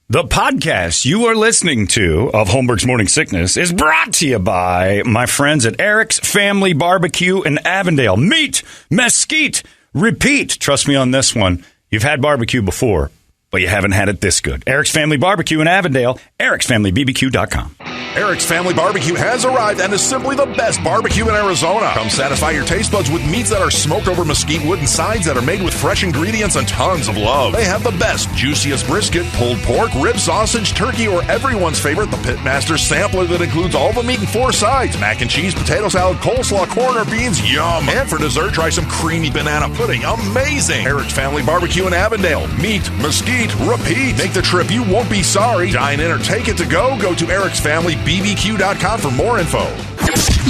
The podcast you are listening to of Holmberg's Morning Sickness is brought to you by my friends at Eric's Family Barbecue in Avondale. Meet, mesquite, repeat. Trust me on this one. You've had barbecue before, but you haven't had it this good. Eric's Family Barbecue in Avondale, ericsfamilybbq.com. Eric's Family Barbecue has arrived and is simply the best barbecue in Arizona. Come satisfy your taste buds with meats that are smoked over mesquite wood and sides that are made with fresh ingredients and tons of love. They have the best, juiciest brisket, pulled pork, rib sausage, turkey, or everyone's favorite, the Pitmaster Sampler that includes all the meat and 4 sides. Mac and cheese, potato salad, coleslaw, corn, or beans. Yum! And for dessert, try some creamy banana pudding. Amazing! Eric's Family Barbecue in Avondale. Meat, mesquite, repeat. Make the trip. You won't be sorry. Dine in or take it to go. Go to ericsfamilybbq.com for more info.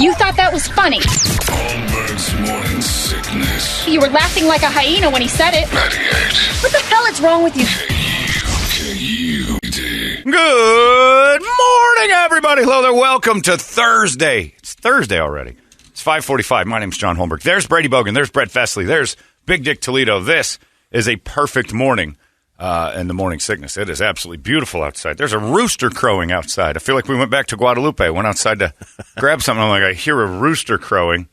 You thought that was funny. Holmberg's Morning Sickness. You were laughing like a hyena when he said it. 98. What the hell is wrong with you? K-U-K-U-D. Good morning, everybody. Hello there. Welcome to Thursday. It's Thursday already. It's 5:45. My name's John Holmberg. There's Brady Bogan. There's Brett Festley. There's Big Dick Toledo. This is a perfect morning in the morning sickness. It is absolutely beautiful outside. There's a rooster crowing outside. I feel like we went back to Guadalupe. I went outside to grab something. I'm like, I hear a rooster crowing.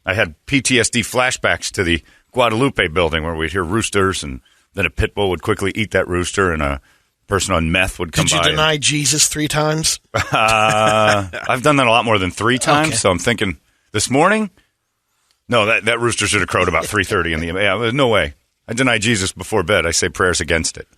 I had PTSD flashbacks to the Guadalupe building where we'd hear roosters, and then a pit bull would quickly eat that rooster, and a person on meth would come by. Did you deny Jesus 3 times? I've done that a lot more than 3 times, okay. So I'm thinking this morning, no, that rooster should have crowed about 3:30 in the yeah. There's no way. I deny Jesus before bed. I say prayers against it.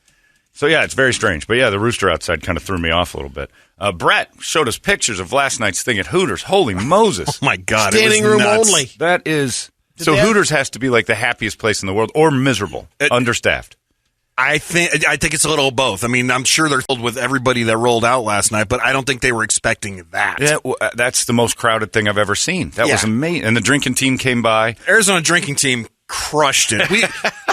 So, yeah, it's very strange. But, yeah, the rooster outside kind of threw me off a little bit. Brett showed us pictures of last night's thing at Hooters. Holy Moses. Oh, my God. Standing room nuts. only. That is. So Hooters has to be like the happiest place in the world or miserable, understaffed. I think it's a little of both. I mean, I'm sure they're filled with everybody that rolled out last night, but I don't think they were expecting that. Yeah, that's the most crowded thing I've ever seen. That was amazing. And the drinking team came by. Arizona drinking team crushed it.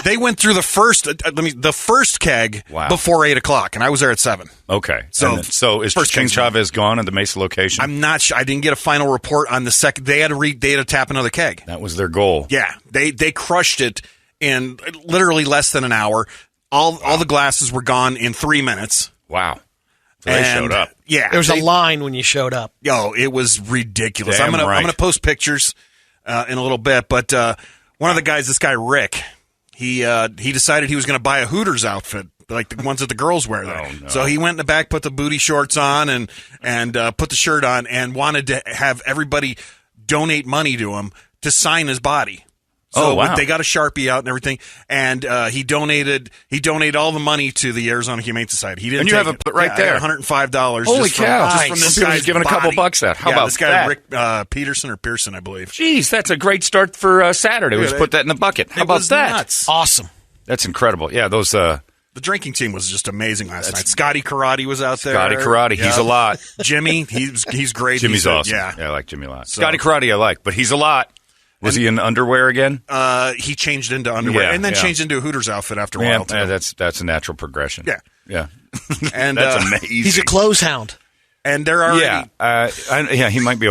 They went through the first keg before 8 o'clock, and I was there at 7. Okay. So is King Chavez gone at the Mesa location? I'm not sure. I didn't get a final report on the second. They had to tap another keg. That was their goal. Yeah. They crushed it in literally less than an hour. All the glasses were gone in 3 minutes. Wow. So they showed up. Yeah. There was a line when you showed up. Yo, it was ridiculous. I'm gonna post pictures in a little bit, but one of the guys, this guy Rick, he decided he was going to buy a Hooters outfit, like the ones that the girls wear there. Oh, no. So he went in the back, put the booty shorts on, and put the shirt on, and wanted to have everybody donate money to him to sign his body. So they got a Sharpie out and everything, and he donated all the money to the Arizona Humane Society. He didn't. And you have it right there, $105. Holy cow! Just from this guy's giving a couple bucks out. How about this guy that? Rick Pearson, I believe. Jeez, that's a great start for Saturday. We just put that in the bucket. How about that? Nuts. Awesome. That's incredible. Yeah, those. The drinking team was just amazing last night. Scotty Karate was out there. Scotty Karate, he's a lot. Jimmy, he's great. Jimmy's awesome. Yeah, I like Jimmy a lot. Scotty Karate, I like, but he's a lot. Was he in underwear again? He changed into underwear and then changed into a Hooters outfit after a while. Yeah, that's a natural progression. Yeah. And that's amazing. He's a clothes hound. And they're already... he might be...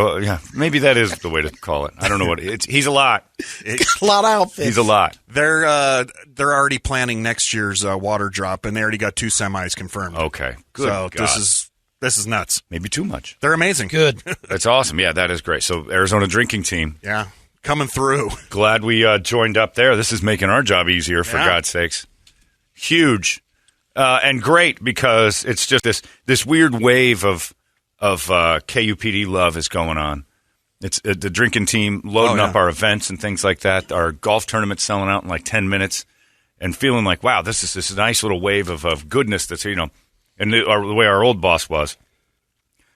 maybe that is the way to call it. I don't know what... He's a lot. A lot of outfits. He's a lot. They're already planning next year's water drop, and they already got 2 semis confirmed. Okay. Good So God. this is nuts. Maybe too much. They're amazing. Good. That's awesome. Yeah, that is great. So Arizona drinking team. Yeah. Coming through. Glad we joined up there. This is making our job easier, for God's sakes. Huge. And great, because it's just this weird wave of KUPD love is going on. It's the drinking team loading up our events and things like that. Our golf tournament selling out in like 10 minutes and feeling like, wow, this is this nice little wave of goodness that's, and the way our old boss was.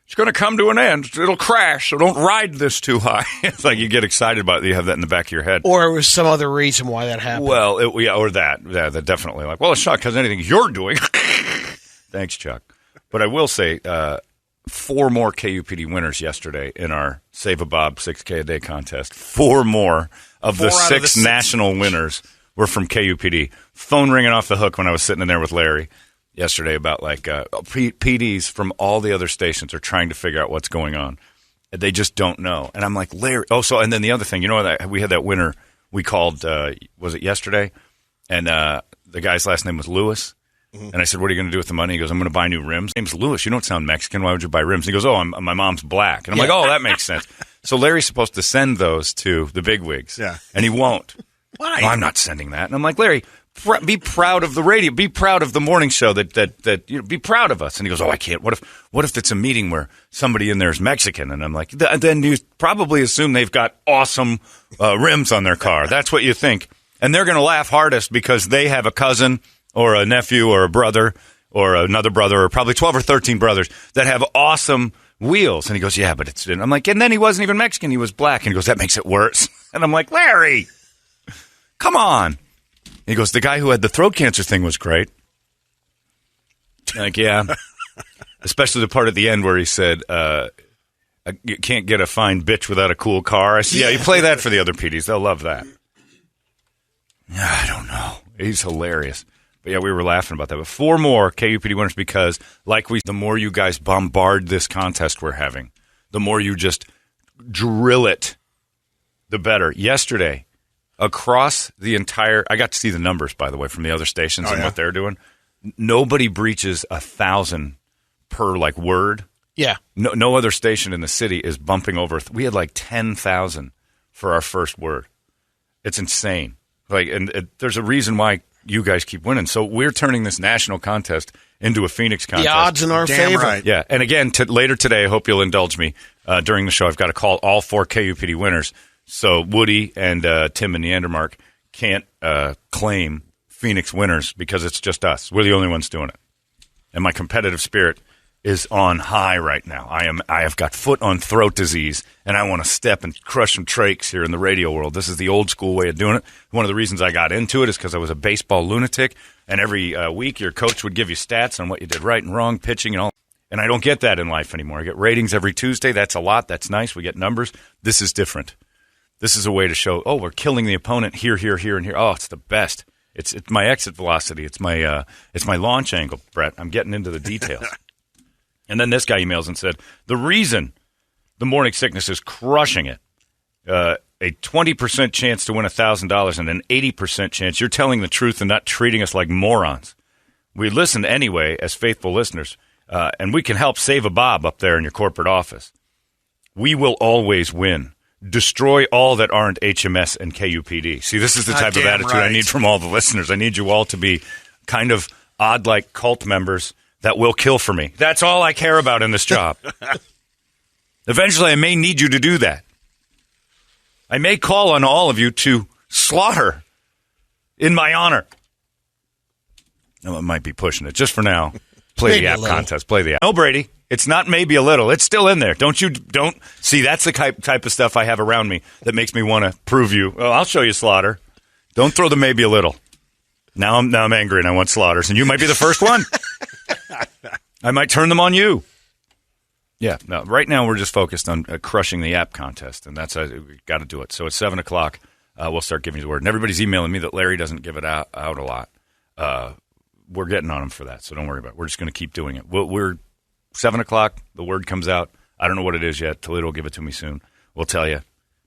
It's going to come to an end. It'll crash, so don't ride this too high. It's like you get excited about it. You have that in the back of your head. Or it was some other reason why that happened. Well, or that. Yeah, that definitely. Like, well, it's not because anything you're doing. Thanks, Chuck. But I will say 4 more KUPD winners yesterday in our Save a Bob 6K a day contest. 4 more of the 6 national winners were from KUPD. Phone ringing off the hook when I was sitting in there with Larry yesterday about PDs from all the other stations are trying to figure out what's going on. They just don't know. And I'm like, Larry. And then the other thing, we had that winner we called, was it yesterday? And the guy's last name was Lewis. And I said, what are you going to do with the money? He goes, I'm going to buy new rims. My name's Lewis. You don't sound Mexican. Why would you buy rims? And he goes, my mom's black. And I'm like, oh, that makes sense. So Larry's supposed to send those to the bigwigs. Yeah. And he won't. Why? No, I'm not sending that. And I'm like, Larry, be proud of the radio. Be proud of the morning show. Be proud of us. And he goes, oh, I can't. What if it's a meeting where somebody in there is Mexican? And I'm like, then you probably assume they've got awesome rims on their car. That's what you think. And they're going to laugh hardest because they have a cousin or a nephew or a brother or another brother or probably 12 or 13 brothers that have awesome wheels. And he goes, yeah, but it's... And I'm like, and then he wasn't even Mexican. He was black. And he goes, that makes it worse. And I'm like, Larry, come on. He goes, the guy who had the throat cancer thing was great. I'm like, yeah. Especially the part at the end where he said, you can't get a fine bitch without a cool car. I said, yeah, you play that for the other PDs. They'll love that. I don't know. He's hilarious. But yeah, we were laughing about that. But 4 more KUPD winners because, the more you guys bombard this contest we're having, the more you just drill it, the better. Yesterday, across the entire, I got to see the numbers, by the way, from the other stations and what they're doing. Nobody breaches 1,000 per word. Yeah. No other station in the city is bumping over. We had 10,000 for our first word. It's insane. There's a reason why you guys keep winning. So we're turning this national contest into a Phoenix contest. The odds in our favor. Right. Yeah. And again, later today, I hope you'll indulge me during the show. I've got to call all 4 KUPD winners. So Woody and Tim and Neandermark can't claim Phoenix winners because it's just us. We're the only ones doing it. And my competitive spirit is on high right now. I have got foot on throat disease, and I want to step and crush some trakes here in the radio world. This is the old school way of doing it. One of the reasons I got into it is because I was a baseball lunatic, and every week your coach would give you stats on what you did right and wrong, pitching and all. And I don't get that in life anymore. I get ratings every Tuesday. That's a lot. That's nice. We get numbers. This is different. This is a way to show, we're killing the opponent here, here, here, and here. Oh, it's the best. It's my exit velocity. It's my launch angle, Brett. I'm getting into the details. And then this guy emails and said, the reason the morning sickness is crushing it, a 20% chance to win $1,000 and an 80% chance you're telling the truth and not treating us like morons. We listen anyway as faithful listeners, and we can help save a bob up there in your corporate office. We will always win. Destroy all that aren't HMS and KUPD. See, this is the type of attitude I need from all the listeners. I need you all to be kind of odd like cult members that will kill for me. That's all I care about in this job. Eventually, I may need you to do that. I may call on all of you to slaughter in my honor. No, I might be pushing it. Just for now, play the app contest. Play the app. No, Brady, it's not maybe a little. It's still in there. Don't see, that's the type of stuff I have around me that makes me want to prove you. Well, I'll show you slaughter. Don't throw the maybe a little. Now I'm angry and I want slaughters, and you might be the first one. I might turn them on you. Yeah, no. Right now we're just focused on crushing the app contest, and that's we got to do it. So at 7 o'clock, we'll start giving you the word. And everybody's emailing me that Larry doesn't give it out a lot. We're getting on him for that, so don't worry about it. We're just going to keep doing it. We're 7 o'clock. The word comes out. I don't know what it is yet. Toledo will give it to me soon. We'll tell you.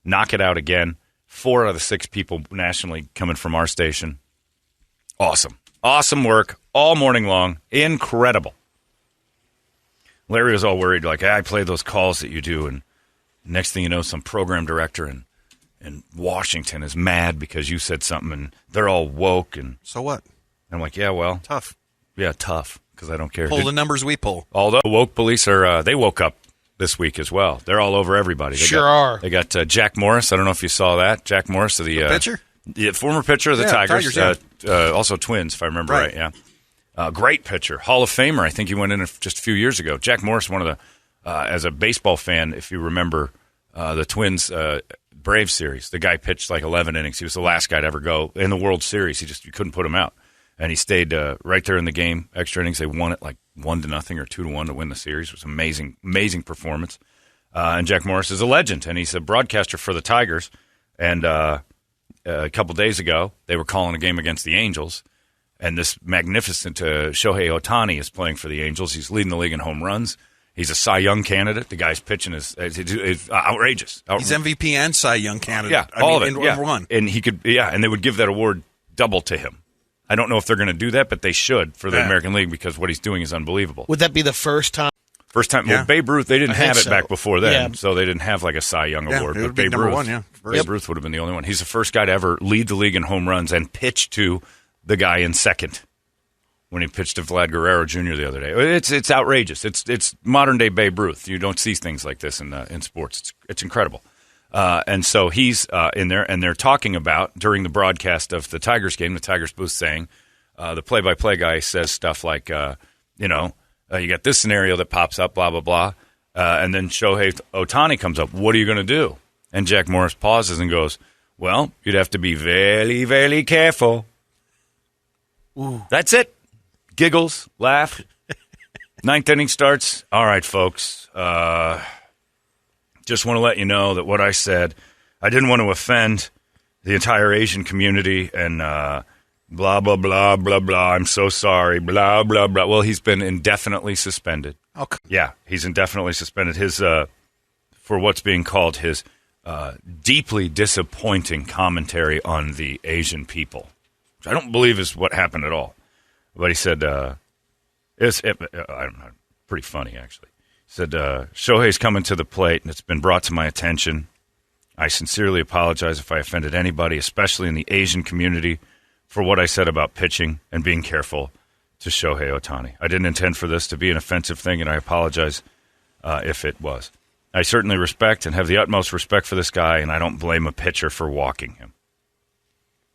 Knock it out again. 4 out of the 6 people nationally coming from our station. Awesome work all morning long. Incredible. Larry was all worried, I play those calls that you do, and next thing you know, some program director in Washington is mad because you said something, and they're all woke. And so what? I'm like, yeah, well. Tough. Yeah, tough, because I don't care. Pull the numbers we pull. Although woke police they woke up this week as well. They're all over everybody. They are. They got Jack Morris. I don't know if you saw that. Jack Morris, the pitcher? Yeah, former pitcher of the Tigers. Also Twins, if I remember right. Yeah. Great pitcher, Hall of Famer. I think he went in just a few years ago. Jack Morris, one of the, as a baseball fan, if you remember the Twins Braves series, the guy pitched 11 innings. He was the last guy to ever go in the World Series. You couldn't put him out, and he stayed right there in the game. Extra innings, they won it 1-0 or 2-1 to win the series. It was an amazing performance. And Jack Morris is a legend, and he's a broadcaster for the Tigers. And a couple days ago, they were calling a game against the Angels. And this magnificent Shohei Ohtani is playing for the Angels. He's leading the league in home runs. He's a Cy Young candidate. The guy's pitching is outrageous. He's MVP and Cy Young candidate. Yeah, all of it. In one. And he could, and they would give that award double to him. I don't know if they're going to do that, but they should for the American League because what he's doing is unbelievable. Would that be the first time? First time. Well, Babe Ruth, they didn't have it back before then, Yeah. so they didn't have like a Cy Young award. it But would be Babe number Ruth, one, yeah. Babe Ruth would have been the only one. He's the first guy to ever lead the league in home runs and pitch to the guy in second when he pitched to Vlad Guerrero Jr. the other day. It's outrageous. It's modern day Babe Ruth. You don't see things like this in sports. It's incredible. And so he's in there, and they're talking about during the broadcast of the Tigers game. The Tigers booth saying the play-by-play guy says stuff like, you got this scenario that pops up, blah blah blah, and then Shohei Ohtani comes up. What are you going to do? And Jack Morris pauses and goes, "Well, you'd have to be very, very careful." Ooh. That's it. Giggles, laugh. Ninth inning starts. All right, folks. Just want to let you know that what I said, I didn't want to offend the entire Asian community and blah, blah, blah, blah, blah. I'm so sorry, blah, blah, blah. Well, he's been indefinitely suspended. Okay. Yeah, he's indefinitely suspended for what's being called his deeply disappointing commentary on the Asian people, which I don't believe is what happened at all. But he said, I don't know, pretty funny, actually. He said, Shohei's coming to the plate, and it's been brought to my attention. I sincerely apologize if I offended anybody, especially in the Asian community, for what I said about pitching and being careful to Shohei Ohtani. I didn't intend for this to be an offensive thing, and I apologize if it was. I certainly respect and have the utmost respect for this guy, and I don't blame a pitcher for walking him.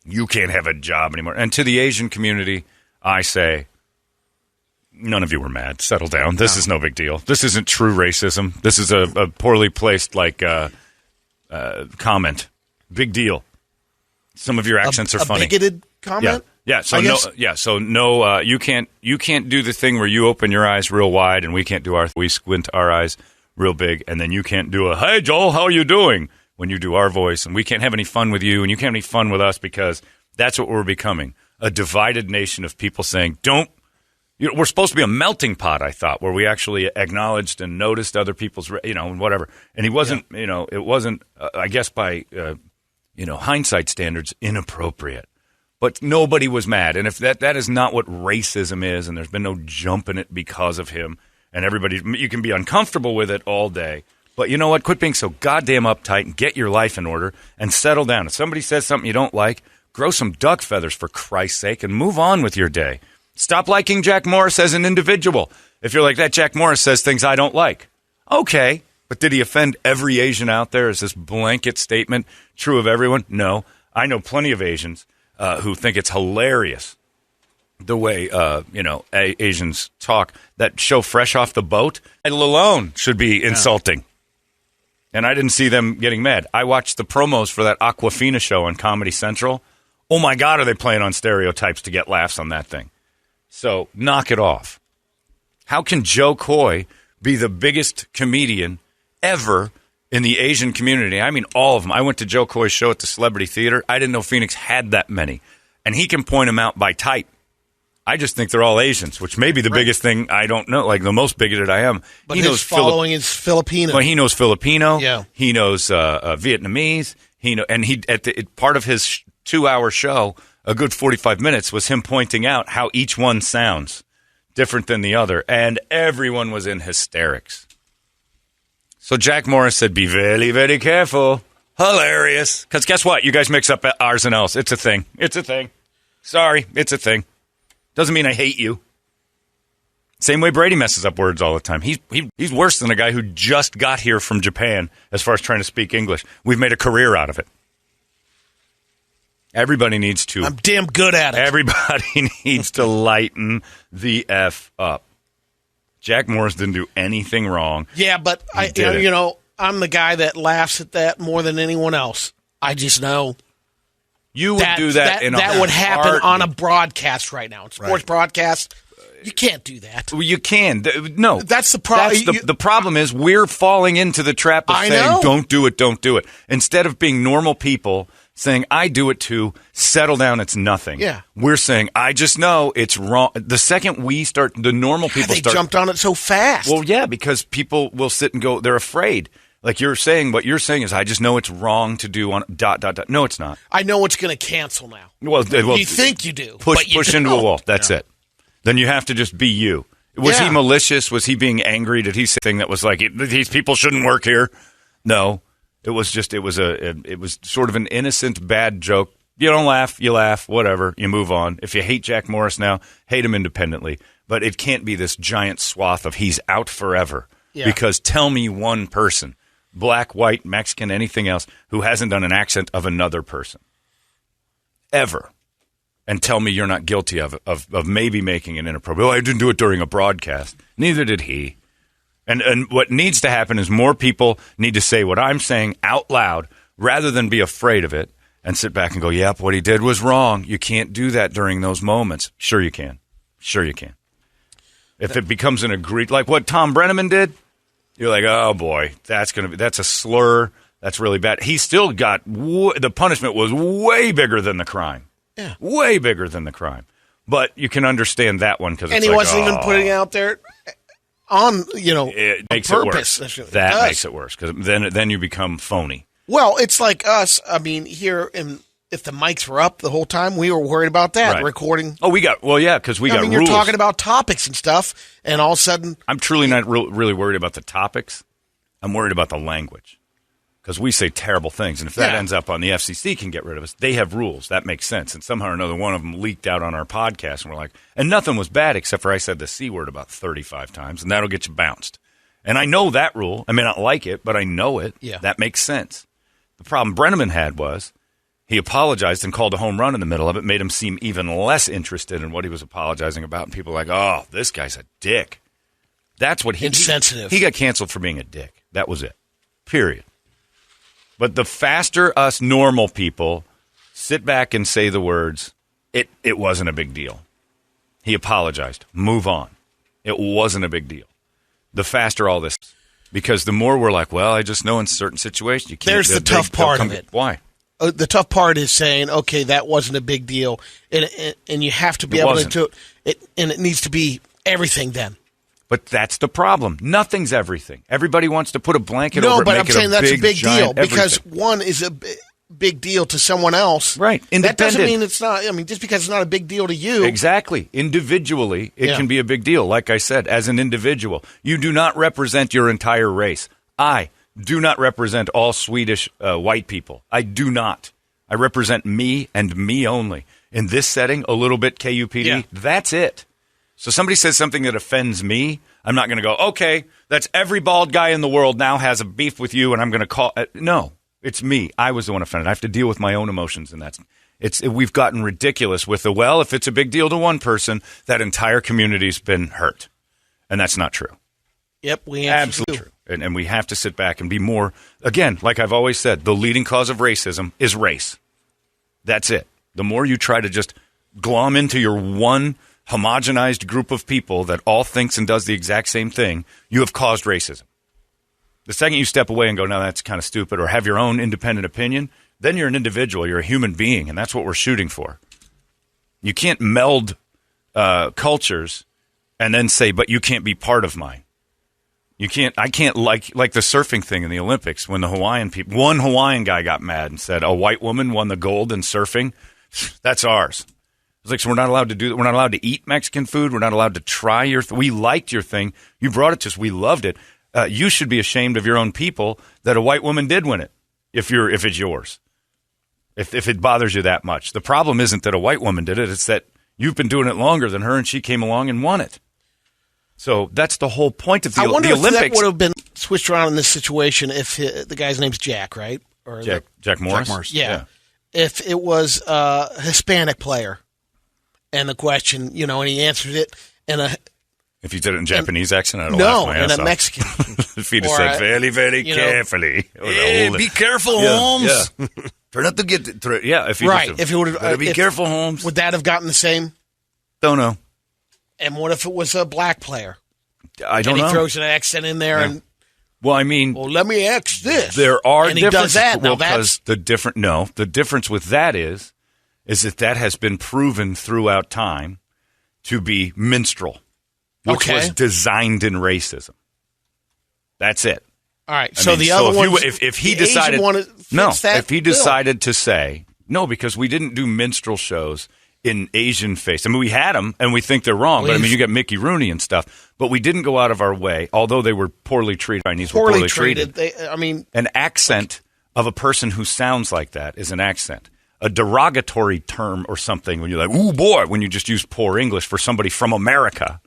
You can't have a job anymore. And to the Asian community, I say, none of you were mad. Settle down. This is no big deal. This isn't true racism. This is a poorly placed comment. Big deal. Some of your accents are funny. A bigoted comment? Yeah. So no. You can't do the thing where you open your eyes real wide and we can't do we squint our eyes real big, and then you can't do hey Joel, how are you doing when you do our voice, and we can't have any fun with you and you can't have any fun with us, because that's what we're becoming. A divided nation of people saying, we're supposed to be a melting pot, I thought, where we actually acknowledged and noticed other people's, and whatever. And he wasn't, it wasn't, I guess by, hindsight standards, inappropriate. But nobody was mad. And if that is not what racism is, and there's been no jump in it because of him, and you can be uncomfortable with it all day. But you know what? Quit being so goddamn uptight and get your life in order and settle down. If somebody says something you don't like, grow some duck feathers, for Christ's sake, and move on with your day. Stop liking Jack Morris as an individual. If you're like that, Jack Morris says things I don't like. Okay, but did he offend every Asian out there? Is this blanket statement true of everyone? No. I know plenty of Asians who think it's hilarious the way, Asians talk. That show Fresh Off the Boat, title alone should be insulting. And I didn't see them getting mad. I watched the promos for that Aquafina show on Comedy Central. Oh, my God, are they playing on stereotypes to get laughs on that thing? So knock it off. How can Joe Coy be the biggest comedian ever in the Asian community? I mean, all of them. I went to Joe Coy's show at the Celebrity Theater. I didn't know Phoenix had that many. And he can point them out by type. I just think they're all Asians, which may be the biggest thing. I don't know, like the most bigoted I am. But his following is Filipino. Well, he knows Filipino. Yeah. He knows Vietnamese. Part of his 2-hour show, a good 45 minutes, was him pointing out how each one sounds different than the other, and everyone was in hysterics. So Jack Morris said, be very, very careful. Hilarious. Because guess what? You guys mix up ours and else. It's a thing. It's a thing. Sorry, it's a thing. Doesn't mean I hate you. Same way Brady messes up words all the time. He's worse than a guy who just got here from Japan as far as trying to speak English. We've made a career out of it. Everybody needs to. I'm damn good at it. Everybody needs to lighten the F up. Jack Morris didn't do anything wrong. Yeah, but I'm the guy that laughs at that more than anyone else. I just know. You would do that in a that would happen heartbeat. On a broadcast right now. Sports broadcast, you can't do that. Well, you can. No. That's the problem. The problem is we're falling into the trap of saying, don't do it. Instead of being normal people saying, I do it too, settle down, it's nothing. Yeah. We're saying, I just know it's wrong. The second we start, the normal people they jumped on it so fast. Well, yeah, because people will sit and go, they're afraid. Like you're saying, what you're saying is, I just know it's wrong to do on ... No, it's not. I know it's going to cancel now. Well, you think you do. Push into a wall. That's it. Then you have to just be you. Was he malicious? Was he being angry? Did he say anything that was like, these people shouldn't work here? No. It was sort of an innocent, bad joke. You don't laugh, you laugh, whatever. You move on. If you hate Jack Morris now, hate him independently. But it can't be this giant swath of he's out forever. Yeah. Because tell me one person, black, white, Mexican, anything else, who hasn't done an accent of another person. Ever. And tell me you're not guilty of maybe making an inappropriate. Oh, I didn't do it during a broadcast. Neither did he. And what needs to happen is more people need to say what I'm saying out loud rather than be afraid of it and sit back and go, yep, what he did was wrong. You can't do that during those moments. Sure you can. Sure you can. If it becomes an agreed, like what Tom Brenneman did, you're like, oh boy, that's a slur. That's really bad. He still got, the punishment was way bigger than the crime. Yeah. Way bigger than the crime. But you can understand that one because and he wasn't even putting it out there on, it makes purpose. It worse. That makes it worse because then you become phony. Well, it's like us. I mean, here, if the mics were up the whole time, we were worried about that recording. Oh, because we got rules. You're talking about topics and stuff, and all of a sudden, I'm truly not really worried about the topics. I'm worried about the language because we say terrible things, and if that ends up on the FCC can get rid of us, they have rules. That makes sense, and somehow or another, one of them leaked out on our podcast, and we're like, and nothing was bad except for I said the C word about 35 times, and that'll get you bounced. And I know that rule. I may not like it, but I know it. Yeah. That makes sense. The problem Brenneman had was he apologized and called a home run in the middle of it, made him seem even less interested in what he was apologizing about, and people were like, oh, this guy's a dick. That's what insensitive. He got canceled for being a dick. That was it. Period. But the faster us normal people sit back and say the words, it wasn't a big deal. He apologized. Move on. It wasn't a big deal. The faster all this, because the more we're like, well, I just know in certain situations you can't. There's the tough part of it. Why? The tough part is saying, okay, that wasn't a big deal, and you have to be able to do it, and it needs to be everything then. But that's the problem. Nothing's everything. Everybody wants to put a blanket over it. No, but I'm saying that's a big deal because everything. one is a big deal to someone else. Right. That doesn't mean it's not. I mean, just because it's not a big deal to you. Exactly. Individually, it can be a big deal. Like I said, as an individual, you do not represent your entire race. I do not represent all Swedish white people. I do not. I represent me and me only. In this setting, a little bit KUPD, that's it. So somebody says something that offends me, I'm not going to go, okay, that's every bald guy in the world now has a beef with you, and I'm going to call. No, it's me. I was the one offended. I have to deal with my own emotions, and we've gotten ridiculous with if it's a big deal to one person, that entire community's been hurt, and that's not true. Yep, we absolutely true, and we have to sit back and be more. Again, like I've always said, the leading cause of racism is race. That's it. The more you try to just glom into your one homogenized group of people that all thinks and does the exact same thing, you have caused racism. The second you step away and go, no, that's kind of stupid, or have your own independent opinion, then you're an individual, you're a human being, and that's what we're shooting for. You can't meld cultures and then say, but you can't be part of mine. I can't like the surfing thing in the Olympics when the one Hawaiian guy got mad and said, a white woman won the gold in surfing. That's ours. It's like, so we're not allowed to do that. We're not allowed to eat Mexican food. We're not allowed to try your we liked your thing. You brought it to us. We loved it. You should be ashamed of your own people that a white woman did win it if it's yours. If it bothers you that much. The problem isn't that a white woman did it. It's that you've been doing it longer than her and she came along and won it. So that's the whole point of the Olympics. I wonder if that would have been switched around in this situation if the guy's name's Jack, right? Or Jack Morris? Jack Morris. Yeah. If it was a Hispanic player. And the question, and he answered it if he did it in Japanese accent, I'd laugh my ass off. Mexican. If he'd have said very, very carefully. Hey, be careful, Holmes. Yeah. Try not to get through. Yeah, if he if it would have, be careful, Holmes. Would that have gotten the same? Don't know. And what if it was a black player? I don't know. And he throws an accent in there and. Well, I mean, let me X this. There are and he does that. Well, because the difference with that is that has been proven throughout time to be minstrel, which was designed in racism. That's it. All right. So the other one, if he decided, if he decided to say no, because we didn't do minstrel shows in Asian face. I mean, we had them, and we think they're wrong. But I mean, you got Mickey Rooney and stuff. But we didn't go out of our way, although they were poorly treated. Chinese were poorly treated. An accent of a person who sounds like that is an accent. A derogatory term or something when you're like, ooh, boy, when you just use poor English for somebody from America,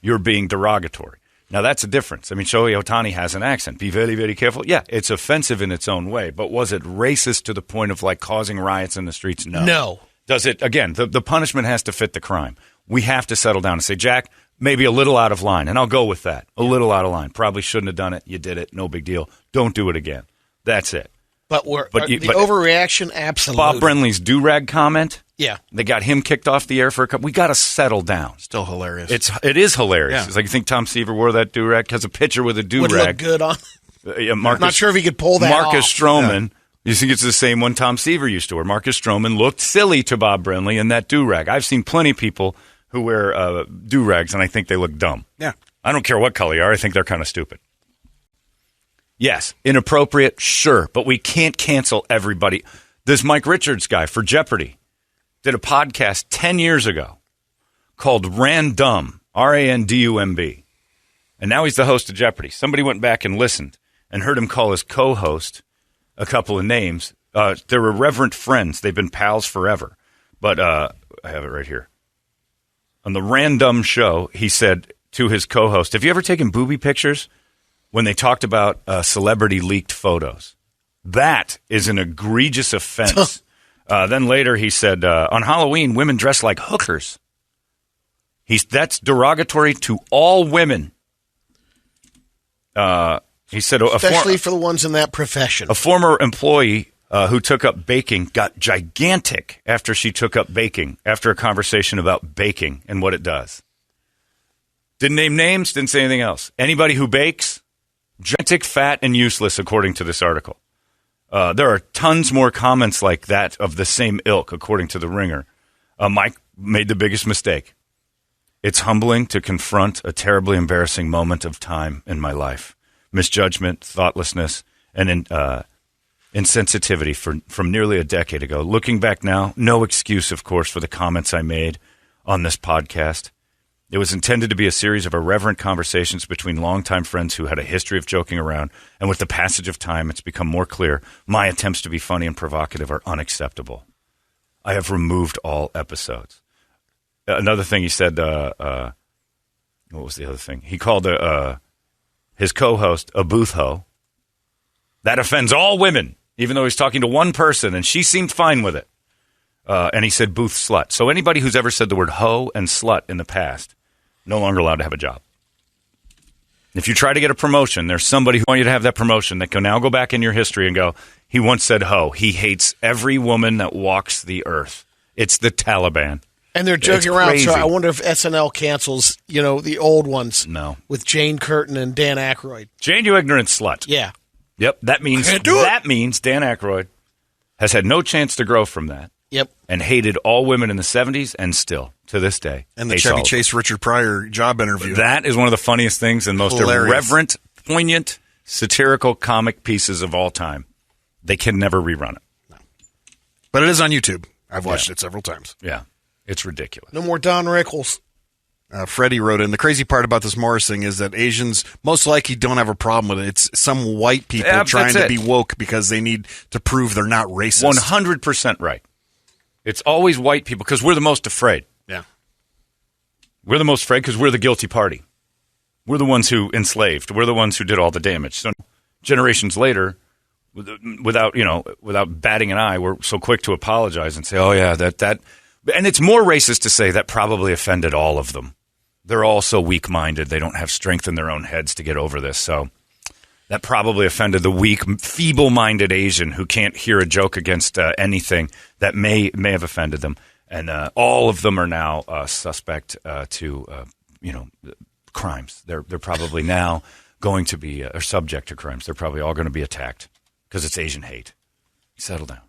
you're being derogatory. Now, that's a difference. I mean, Shohei Ohtani has an accent. Be very, very careful. Yeah, it's offensive in its own way. But was it racist to the point of, like, causing riots in the streets? No. No. Does it, again, the punishment has to fit the crime. We have to settle down and say, Jack, maybe a little out of line. And I'll go with that. A little out of line. Probably shouldn't have done it. You did it. No big deal. Don't do it again. That's it. But the overreaction, absolutely. Bob Brenly's do-rag comment. Yeah. They got him kicked off the air for a couple. We got to settle down. Still hilarious. It is hilarious. Yeah. It's like, you think Tom Seaver wore that do-rag? Because a pitcher with a do-rag. Would look good on. I'm not sure if he could pull that Marcus off. Stroman. Yeah. You think it's the same one Tom Seaver used to wear. Marcus Stroman looked silly to Bob Brenly in that do-rag. I've seen plenty of people who wear do-rags, and I think they look dumb. Yeah. I don't care what color you are. I think they're kind of stupid. Yes, inappropriate, sure, but we can't cancel everybody. This Mike Richards guy for Jeopardy did a podcast 10 years ago called Randumb, R-A-N-D-U-M-B. And now he's the host of Jeopardy. Somebody went back and listened and heard him call his co-host a couple of names. They're irreverent friends. They've been pals forever. But I have it right here. On the Randumb show, he said to his co-host, have you ever taken booby pictures? When they talked about celebrity leaked photos. That is an egregious offense. Then later he said, on Halloween, women dress like hookers. That's derogatory to all women. He said, especially for the ones in that profession. A former employee who took up baking got gigantic after she took up baking, after a conversation about baking and what it does. Didn't name names, didn't say anything else. Anybody who bakes, gigantic, fat, and useless, according to this article. There are tons more comments like that of the same ilk, according to The Ringer. Mike made the biggest mistake. It's humbling to confront a terribly embarrassing moment of time in my life. Misjudgment, thoughtlessness, and insensitivity from nearly a decade ago. Looking back now, no excuse, of course, for the comments I made on this podcast. It was intended to be a series of irreverent conversations between longtime friends who had a history of joking around, and with the passage of time, it's become more clear my attempts to be funny and provocative are unacceptable. I have removed all episodes. Another thing he said, what was the other thing? He called his co-host a booth hoe. That offends all women, even though he's talking to one person, and she seemed fine with it. And he said booth slut. So anybody who's ever said the word hoe and slut in the past, no longer allowed to have a job. If you try to get a promotion, there's somebody who wants you to have that promotion that can now go back in your history and go, he once said hoe. He hates every woman that walks the earth. It's the Taliban. And they're joking around, so I wonder if SNL cancels, the old ones. No. With Jane Curtin and Dan Aykroyd. Jane, you ignorant slut. Yeah. Yep, that means Dan Aykroyd has had no chance to grow from that. Yep. And hated all women in the 70s and still, to this day. And the Chevy Chase Richard Pryor job interview. That is one of the funniest things and most irreverent, poignant, satirical comic pieces of all time. They can never rerun it. No. But it is on YouTube. I've watched it several times. Yeah. It's ridiculous. No more Don Rickles. Freddie wrote in, the crazy part about this Morris thing is that Asians most likely don't have a problem with it. It's some white people trying to be woke because they need to prove they're not racist. 100% right. It's always white people because we're the most afraid. Yeah. We're the most afraid because we're the guilty party. We're the ones who enslaved. We're the ones who did all the damage. So generations later, without batting an eye, we're so quick to apologize and say, oh, yeah, that. And it's more racist to say that probably offended all of them. They're all so weak-minded. They don't have strength in their own heads to get over this. So that probably offended the weak, feeble-minded Asian who can't hear a joke against anything that may have offended them. And all of them are now suspect to crimes. They're probably now going to be or subject to crimes. They're probably all going to be attacked because it's Asian hate. Settle down.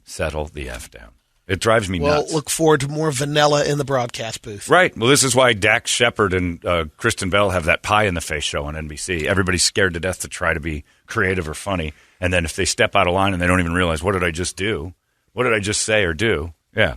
Settle the F down. It drives me nuts. Well, look forward to more vanilla in the broadcast booth. Right. Well, this is why Dax Shepard and Kristen Bell have that pie-in-the-face show on NBC. Everybody's scared to death to try to be creative or funny. And then if they step out of line and they don't even realize, what did I just do? What did I just say or do? Yeah.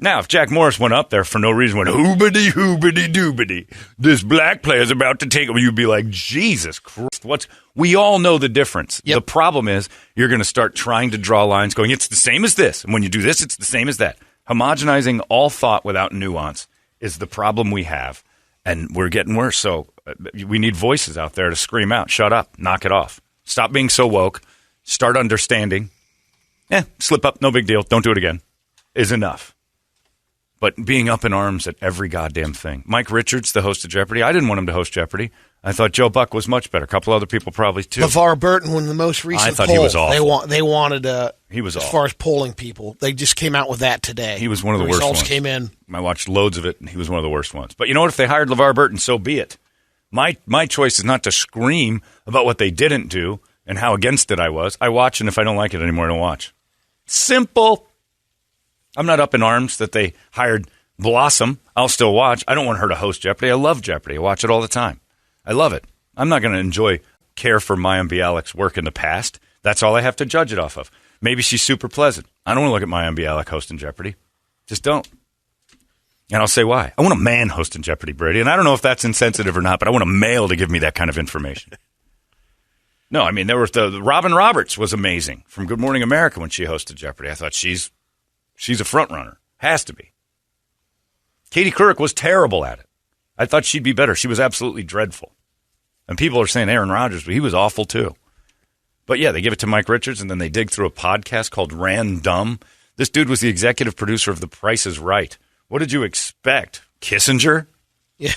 Now, if Jack Morris went up there for no reason, went, hoobity-hoobity-doobity, this black player's about to take him, you'd be like, Jesus Christ, we all know the difference. Yep. The problem is you're going to start trying to draw lines going, it's the same as this. And when you do this, it's the same as that. Homogenizing all thought without nuance is the problem we have, and we're getting worse. So we need voices out there to scream out, shut up, knock it off. Stop being so woke. Start understanding. Slip up, no big deal. Don't do it again. Is enough. But being up in arms at every goddamn thing. Mike Richards, the host of Jeopardy. I didn't want him to host Jeopardy. I thought Joe Buck was much better. A couple other people probably too. LeVar Burton, when the most recent poll, he was awful. They wanted he was as awful. far as polling people. They just came out with that today. He was one of the worst results ones. Came in. I watched loads of it, and he was one of the worst ones. But you know what? If they hired LeVar Burton, so be it. My choice is not to scream about what they didn't do and how against it I was. I watch, and if I don't like it anymore, I don't watch. Simple. I'm not up in arms that they hired Blossom. I'll still watch. I don't want her to host Jeopardy. I love Jeopardy. I watch it all the time. I love it. I'm not going to care for Mayim Bialik's work in the past. That's all I have to judge it off of. Maybe she's super pleasant. I don't want to look at Mayim Bialik hosting Jeopardy. Just don't. And I'll say why. I want a man hosting Jeopardy, Brady. And I don't know if that's insensitive or not, but I want a male to give me that kind of information. No, I mean, there was the Robin Roberts was amazing from Good Morning America when she hosted Jeopardy. I thought she's a front runner. Has to be. Katie Couric was terrible at it. I thought she'd be better. She was absolutely dreadful. And people are saying Aaron Rodgers, but he was awful too. But yeah, they give it to Mike Richards, and then they dig through a podcast called Random. This dude was the executive producer of The Price is Right. What did you expect? Kissinger? Yeah.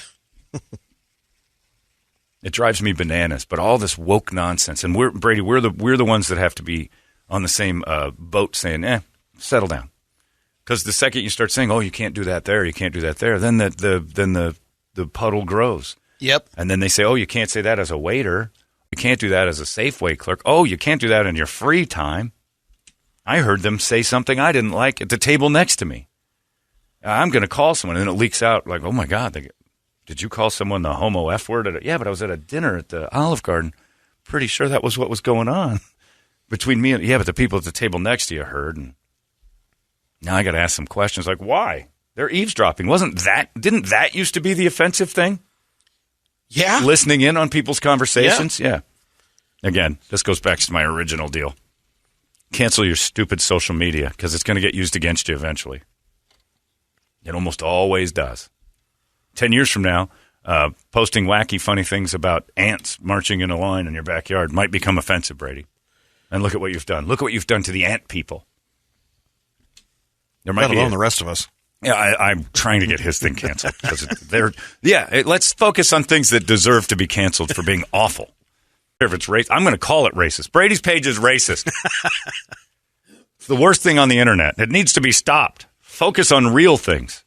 It drives me bananas, but all this woke nonsense. And we're the ones that have to be on the same boat saying, settle down. Because the second you start saying, oh, you can't do that there, you can't do that there, then the puddle grows. Yep. And then they say, oh, you can't say that as a waiter. You can't do that as a Safeway clerk. Oh, you can't do that in your free time. I heard them say something I didn't like at the table next to me. I'm going to call someone, and then it leaks out like, oh, my God, did you call someone the homo F word? Yeah, but I was at a dinner at the Olive Garden. Pretty sure that was what was going on between me and, yeah, but the people at the table next to you heard, and now I got to ask some questions like, why? They're eavesdropping. Didn't that used to be the offensive thing? Yeah. Listening in on people's conversations? Yeah. Again, this goes back to my original deal. Cancel your stupid social media because it's going to get used against you eventually. It almost always does. 10 years from now, posting wacky, funny things about ants marching in a line in your backyard might become offensive, Brady. And look at what you've done. Look at what you've done to the ant people. Let alone the rest of us. Yeah, I'm trying to get his thing canceled. Let's focus on things that deserve to be canceled for being awful. If it's racist, I'm going to call it racist. Brady's page is racist. It's the worst thing on the internet. It needs to be stopped. Focus on real things.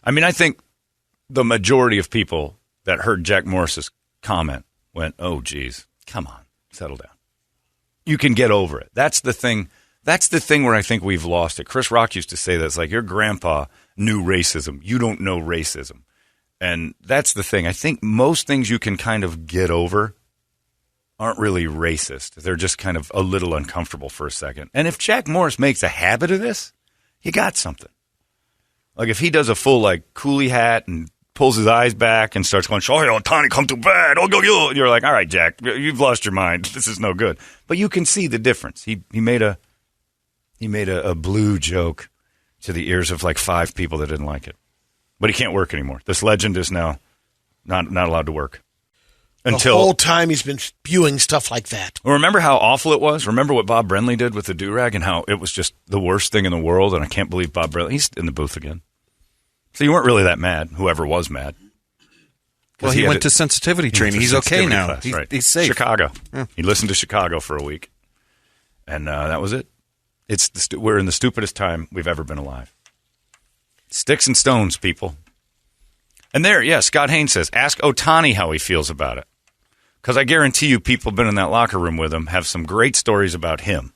I mean, I think the majority of people that heard Jack Morris's comment went, oh, geez, come on, settle down. You can get over it. That's the thing. That's the thing where I think we've lost it. Chris Rock used to say that. It's like, your grandpa knew racism. You don't know racism. And that's the thing. I think most things you can kind of get over aren't really racist. They're just kind of a little uncomfortable for a second. And if Jack Morris makes a habit of this, you got something. Like if he does a full like coolie hat and pulls his eyes back and starts going, Shohei Ohtani come to bed. Oh, go, yo. You're like, all right, Jack, you've lost your mind. This is no good. But you can see the difference. He made a blue joke to the ears of like 5 people that didn't like it. But he can't work anymore. This legend is now not allowed to work. Until the whole time he's been spewing stuff like that. Remember how awful it was? Remember what Bob Brenly did with the do-rag and how it was just the worst thing in the world? And I can't believe Bob Brenly. He's in the booth again. So you weren't really that mad, whoever was mad. Well, he went to sensitivity training. He's okay now. Class, right. He's safe. Chicago. Yeah. He listened to Chicago for a week. And that was it. We're in the stupidest time we've ever been alive. Sticks and stones, people. And there, yeah, Scott Haynes says, ask Ohtani how he feels about it. Because I guarantee you people have been in that locker room with him have some great stories about him.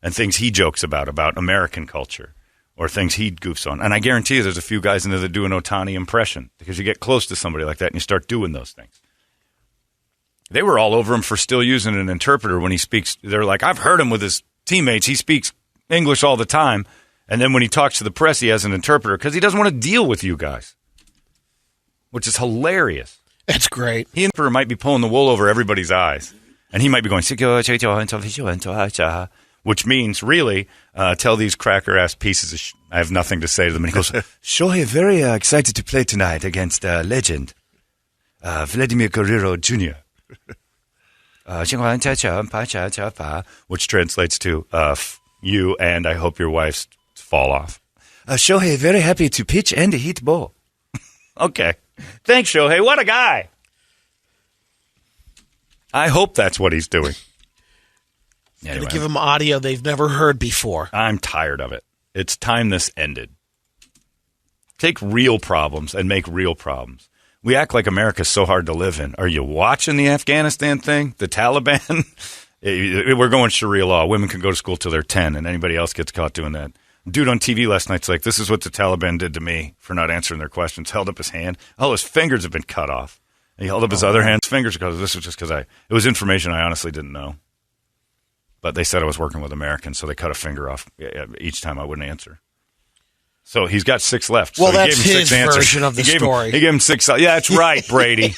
and things he jokes about American culture, or things he goofs on. And I guarantee you there's a few guys in there that do an Ohtani impression, because you get close to somebody like that and you start doing those things. They were all over him for still using an interpreter when he speaks. They're like, I've heard him with his teammates. He speaks English all the time. And then when he talks to the press, he has an interpreter because he doesn't want to deal with you guys, which is hilarious. That's great. He might be pulling the wool over everybody's eyes. And he might be going, which means, really, tell these cracker-ass pieces of I have nothing to say to them. And he goes, Shohei, very excited to play tonight against legend, Vladimir Guerrero Jr., which translates to, you and I hope your wives fall off. Shohei, very happy to pitch and hit ball. Okay. Thanks, Shohei. What a guy. I hope that's what he's doing. Anyway. To give them audio they've never heard before. I'm tired of it. It's time this ended. Take real problems and make real problems. We act like America's so hard to live in. Are you watching the Afghanistan thing? The Taliban? We're going Sharia law. Women can go to school till they're 10, and anybody else gets caught doing that. Dude on TV last night's like, this is what the Taliban did to me for not answering their questions. Held up his hand. All his fingers have been cut off. He held up his other hand's fingers because this was just because it was information I honestly didn't know. But they said I was working with Americans, so they cut a finger off each time I wouldn't answer. So he's got 6 left. Well, so that's his version of the story. He gave him 6. Yeah, that's right, Brady.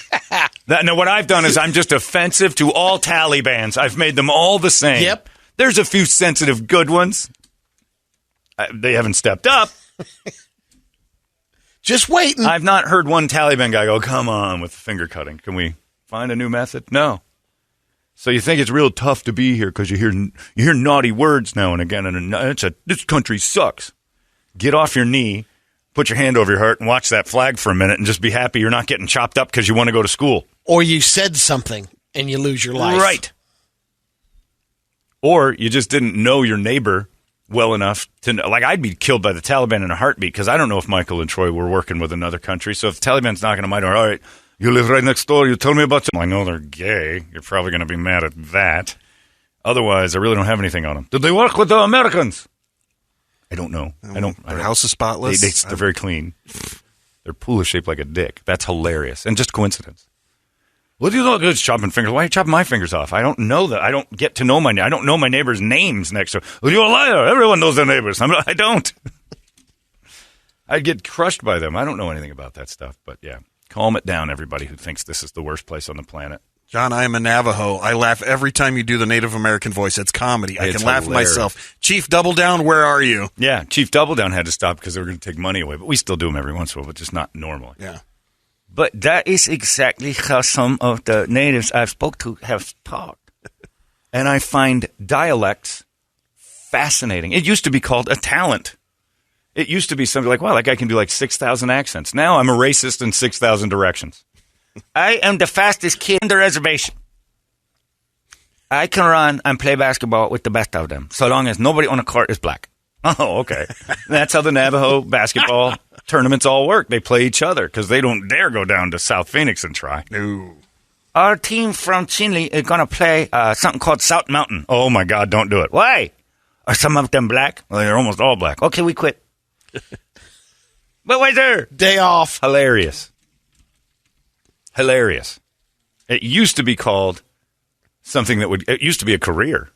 Now, what I've done is I'm just offensive to all Talibans. I've made them all the same. Yep. There's a few sensitive good ones. They haven't stepped up. Just waiting. I've not heard one Taliban guy go, come on, with finger cutting. Can we find a new method? No. So you think it's real tough to be here because you hear naughty words now and again, and this country sucks. Get off your knee, put your hand over your heart, and watch that flag for a minute, and just be happy you're not getting chopped up because you want to go to school. Or you said something, and you lose your life. Right. Or you just didn't know your neighbor well enough to know. Like, I'd be killed by the Taliban in a heartbeat because I don't know if Michael and Troy were working with another country. So if the Taliban's knocking on my door, all right, you live right next door, you tell me about them. I know they're gay. You're probably going to be mad at that. Otherwise, I really don't have anything on them. Did they work with the Americans? I don't know. Their house is spotless. They're very clean. Their pool is shaped like a dick. That's hilarious. And just coincidence. What do you know? It's chopping fingers. Why are you chopping my fingers off? I don't know that. I don't get to know I don't know my neighbors' names next to. Well, you're a liar. Everyone knows their neighbors. I don't. I'd get crushed by them. I don't know anything about that stuff. But yeah, calm it down, everybody who thinks this is the worst place on the planet. John, I am a Navajo. I laugh every time you do the Native American voice. It's comedy. I can laugh at myself. Chief Double Down, where are you? Yeah, Chief Double Down had to stop because they were going to take money away. But we still do them every once in a while, but just not normally. Yeah. But that is exactly how some of the natives I've spoke to have talked. And I find dialects fascinating. It used to be called a talent. It used to be something like, wow, that guy can do like 6,000 accents. Now I'm a racist in 6,000 directions. I am the fastest kid on the reservation. I can run and play basketball with the best of them, so long as nobody on the court is black. Oh, okay. That's how the Navajo basketball tournaments all work. They play each other because they don't dare go down to South Phoenix and try. No. Our team from Chinle is going to play something called South Mountain. Oh, my God, don't do it. Why? Are some of them black? Well, they're almost all black. Okay, we quit. But wait there. Day off. Hilarious. It used to be called something it used to be a career.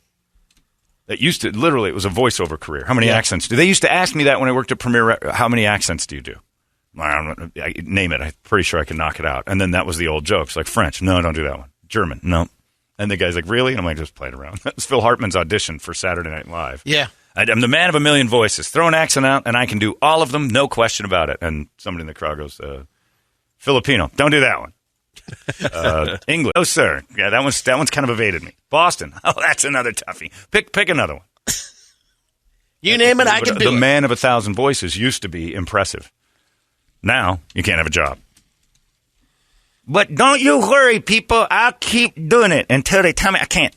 It was a voiceover career. How many accents do they used to ask me that when I worked at Premier? How many accents do you do? Name it. I'm pretty sure I can knock it out. And then that was the old jokes, like French. No, don't do that one. German. No. And the guy's like, really? And I'm like, just playing around. That was Phil Hartman's audition for Saturday Night Live. Yeah. I'm the man of a million voices. Throw an accent out, and I can do all of them, no question about it. And somebody in the crowd goes, Filipino. Don't do that one. English. Oh, sir. Yeah, that one's kind of evaded me. Boston. Oh, that's another toughie. Pick another one. You name it, I can do it. The man of 1,000 voices used to be impressive. Now, you can't have a job. But don't you worry, people. I'll keep doing it until they tell me I can't.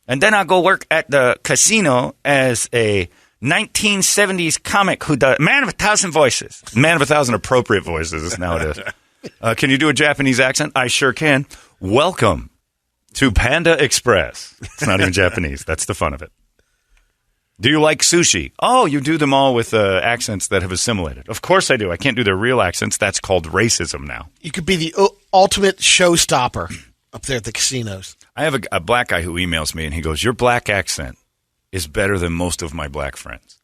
And then I'll go work at the casino as a 1970s comic who does man of 1,000 voices. Man of 1,000 appropriate voices is now it is. Can you do a Japanese accent? I sure can. Welcome to Panda Express. It's not even Japanese. That's the fun of it. Do you like sushi? Oh, you do them all with accents that have assimilated. Of course I do. I can't do their real accents. That's called racism now. You could be the ultimate showstopper up there at the casinos. I have a black guy who emails me, and he goes, your black accent is better than most of my black friends.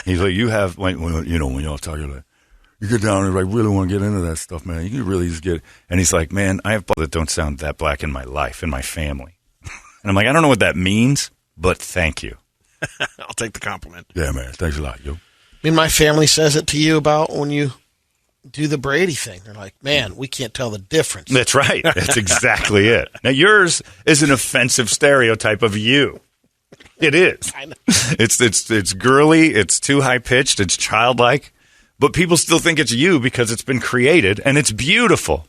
He's like, you have, when y'all talk, you're like, you get down and really want to get into that stuff, man. You can really just get, and he's like, man, I have people that don't sound that black in my life, in my family. And I'm like, I don't know what that means, but thank you. I'll take the compliment. Yeah, man. Thanks a lot, yo. I mean, my family says it to you about when you do the Brady thing. They're like, man, we can't tell the difference. That's right. That's exactly it. Now, yours is an offensive stereotype of you. It is. I know. It's girly. It's too high-pitched. It's childlike. But people still think it's you because it's been created, and it's beautiful.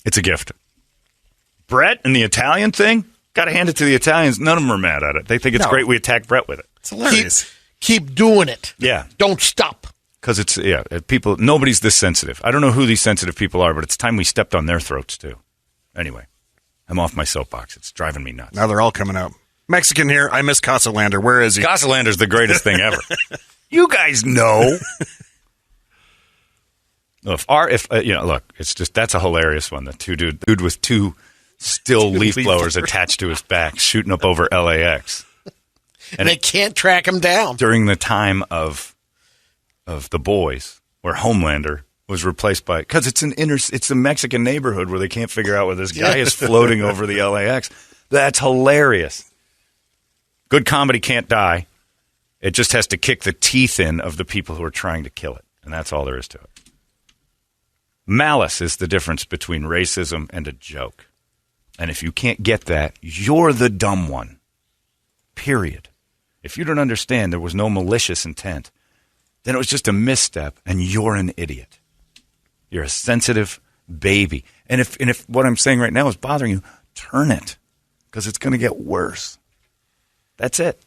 It's a gift. Brett and the Italian thing, got to hand it to the Italians. None of them are mad at it. They think it's great we attacked Brett with it. It's hilarious. Keep doing it. Yeah. Don't stop. Because people, nobody's this sensitive. I don't know who these sensitive people are, but it's time we stepped on their throats, too. Anyway, I'm off my soapbox. It's driving me nuts. Now they're all coming out. Mexican here. I miss Casalander. Where is he? Casalander's the greatest thing ever. You guys know. Look, it's just, that's a hilarious one. The dude with two still leaf blowers attached to his back shooting up over LAX. And they can't track him down. During the time of The Boys, where Homelander was replaced by, because it's a Mexican neighborhood where they can't figure out where this guy is floating over the LAX. That's hilarious. Good comedy can't die. It just has to kick the teeth in of the people who are trying to kill it. And that's all there is to it. Malice is the difference between racism and a joke. And if you can't get that, you're the dumb one. Period. If you don't understand there was no malicious intent, then it was just a misstep, and you're an idiot. You're a sensitive baby. And if what I'm saying right now is bothering you, turn it, because it's going to get worse. That's it.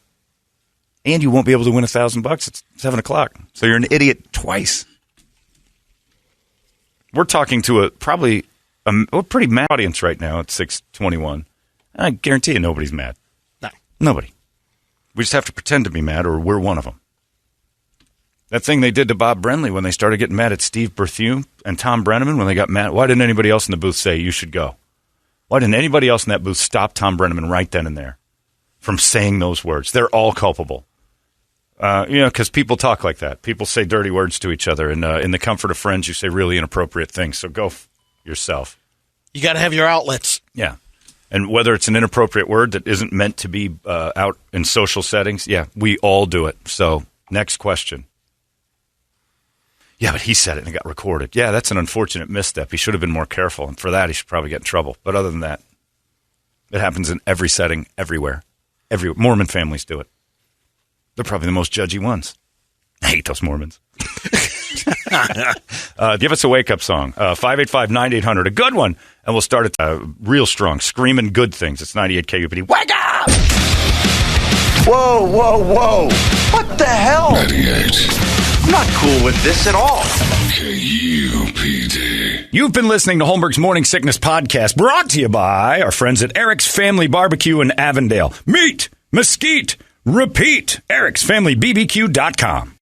And you won't be able to win $1,000 at 7 o'clock. So you're an idiot twice. We're talking to a pretty mad audience right now at 6:21. I guarantee you nobody's mad. No. Nobody. We just have to pretend to be mad, or we're one of them. That thing they did to Bob Brenly when they started getting mad at Steve Berthiaume and Tom Brenneman when they got mad. Why didn't anybody else in the booth say you should go? Why didn't anybody else in that booth stop Tom Brenneman right then and there from saying those words? They're all culpable. Because people talk like that. People say dirty words to each other. And in the comfort of friends, you say really inappropriate things. So go yourself. You got to have your outlets. Yeah. And whether it's an inappropriate word that isn't meant to be out in social settings, we all do it. So next question. Yeah, but he said it and it got recorded. Yeah, that's an unfortunate misstep. He should have been more careful. And for that, he should probably get in trouble. But other than that, it happens in every setting, everywhere. Mormon families do it. They're probably the most judgy ones. I hate those Mormons. Give us a wake-up song. 585-9800. A good one. And we'll start it real strong. Screaming good things. It's 98 KUPD. Wake up! Whoa, whoa, whoa. What the hell? 98 I'm not cool with this at all. KUPD. You've been listening to Holmberg's Morning Sickness Podcast, brought to you by our friends at Eric's Family Barbecue in Avondale. Meet, mesquite, repeat. Eric'sFamilyBBQ.com.